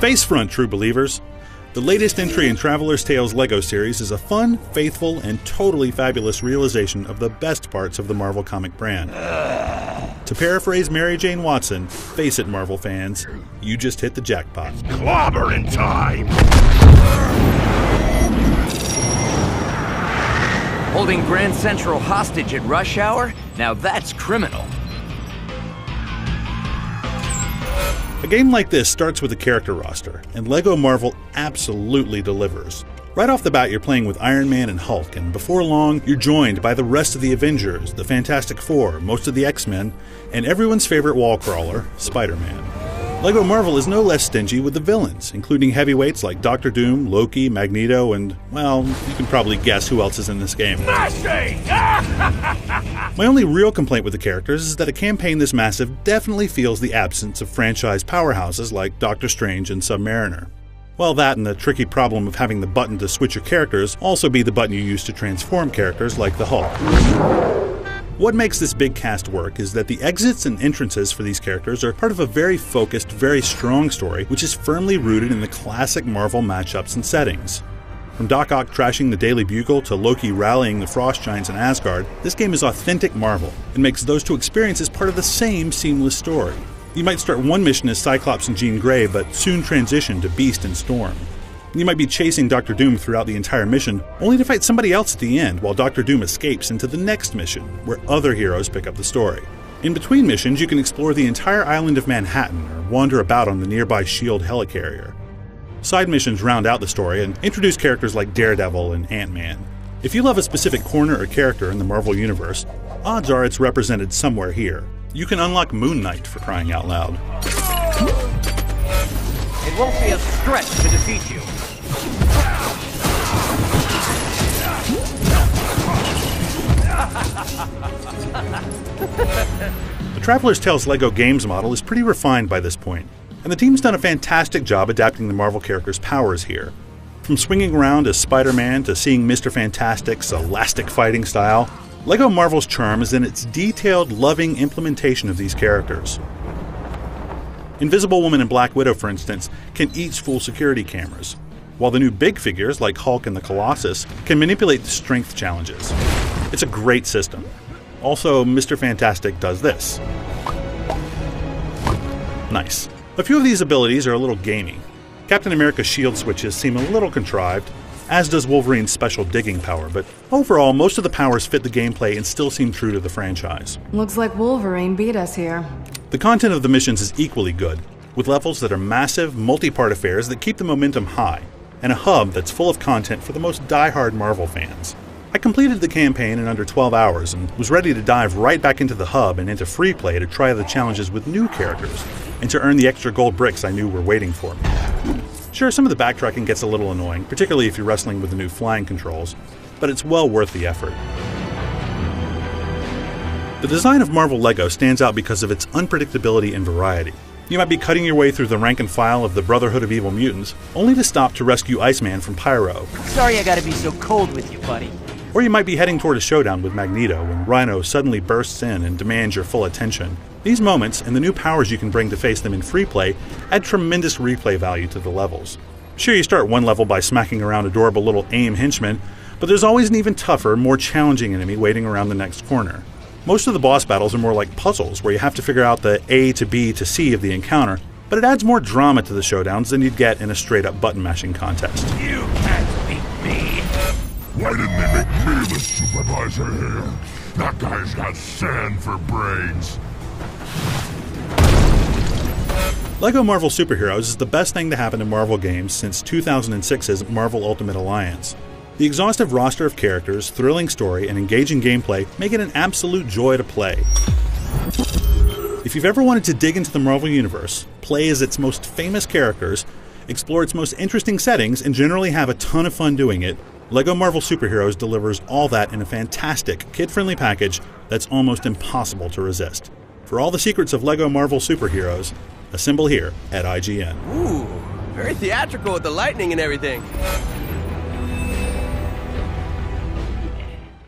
Spacefront, true believers! The latest entry in Traveler's Tales LEGO series is a fun, faithful, and totally fabulous realization of the best parts of the Marvel comic brand. To paraphrase Mary Jane Watson, face it, Marvel fans, you just hit the jackpot. Clobbering time! Holding Grand Central hostage at rush hour? Now that's criminal. A game like this starts with a character roster, and LEGO Marvel absolutely delivers. Right off the bat, you're playing with Iron Man and Hulk, and before long, you're joined by the rest of the Avengers, the Fantastic Four, most of the X-Men, and everyone's favorite wall crawler, Spider-Man. LEGO Marvel is no less stingy with the villains, including heavyweights like Doctor Doom, Loki, Magneto, and, well, you can probably guess who else is in this game. My only real complaint with the characters is that a campaign this massive definitely feels the absence of franchise powerhouses like Doctor Strange and Submariner. Well, that and the tricky problem of having the button to switch your characters also be the button you use to transform characters like the Hulk. What makes this big cast work is that the exits and entrances for these characters are part of a very focused, very strong story which is firmly rooted in the classic Marvel matchups and settings. From Doc Ock trashing the Daily Bugle to Loki rallying the Frost Giants in Asgard, this game is authentic Marvel and makes those two experiences part of the same seamless story. You might start one mission as Cyclops and Jean Grey, but soon transition to Beast and Storm. You might be chasing Doctor Doom throughout the entire mission, only to fight somebody else at the end while Doctor Doom escapes into the next mission, where other heroes pick up the story. In between missions, you can explore the entire island of Manhattan or wander about on the nearby S.H.I.E.L.D. helicarrier. Side missions round out the story and introduce characters like Daredevil and Ant-Man. If you love a specific corner or character in the Marvel Universe, odds are it's represented somewhere here. You can unlock Moon Knight, for crying out loud. It won't be a stretch to defeat you. The Traveler's Tales LEGO Games model is pretty refined by this point, and the team's done a fantastic job adapting the Marvel characters' powers here. From swinging around as Spider-Man to seeing Mr. Fantastic's elastic fighting style, LEGO Marvel's charm is in its detailed, loving implementation of these characters. Invisible Woman and Black Widow, for instance, can each fool security cameras, while the new big figures like Hulk and the Colossus can manipulate the strength challenges. It's a great system. Also, Mr. Fantastic does this. Nice. A few of these abilities are a little gamey. Captain America's shield switches seem a little contrived, as does Wolverine's special digging power, but overall, most of the powers fit the gameplay and still seem true to the franchise. Looks like Wolverine beat us here. The content of the missions is equally good, with levels that are massive, multi-part affairs that keep the momentum high, and a hub that's full of content for the most die-hard Marvel fans. I completed the campaign in under 12 hours and was ready to dive right back into the hub and into free play to try the challenges with new characters, and to earn the extra gold bricks I knew were waiting for me. Sure, some of the backtracking gets a little annoying, particularly if you're wrestling with the new flying controls, but it's well worth the effort. The design of Marvel LEGO stands out because of its unpredictability and variety. You might be cutting your way through the rank and file of the Brotherhood of Evil Mutants, only to stop to rescue Iceman from Pyro. Sorry I gotta be so cold with you, buddy. Or you might be heading toward a showdown with Magneto when Rhino suddenly bursts in and demands your full attention. These moments, and the new powers you can bring to face them in free play, add tremendous replay value to the levels. Sure, you start one level by smacking around adorable little AIM henchmen, but there's always an even tougher, more challenging enemy waiting around the next corner. Most of the boss battles are more like puzzles, where you have to figure out the A to B to C of the encounter, but it adds more drama to the showdowns than you'd get in a straight-up button-mashing contest. You can't beat me! Why didn't they make me the supervisor here? That guy's got sand for brains. LEGO Marvel Superheroes is the best thing to happen to Marvel games since 2006's Marvel Ultimate Alliance. The exhaustive roster of characters, thrilling story, and engaging gameplay make it an absolute joy to play. If you've ever wanted to dig into the Marvel Universe, play as its most famous characters, explore its most interesting settings, and generally have a ton of fun doing it, LEGO Marvel Superheroes delivers all that in a fantastic, kid-friendly package that's almost impossible to resist. For all the secrets of LEGO Marvel Superheroes, assemble here at IGN. Ooh, very theatrical with the lightning and everything.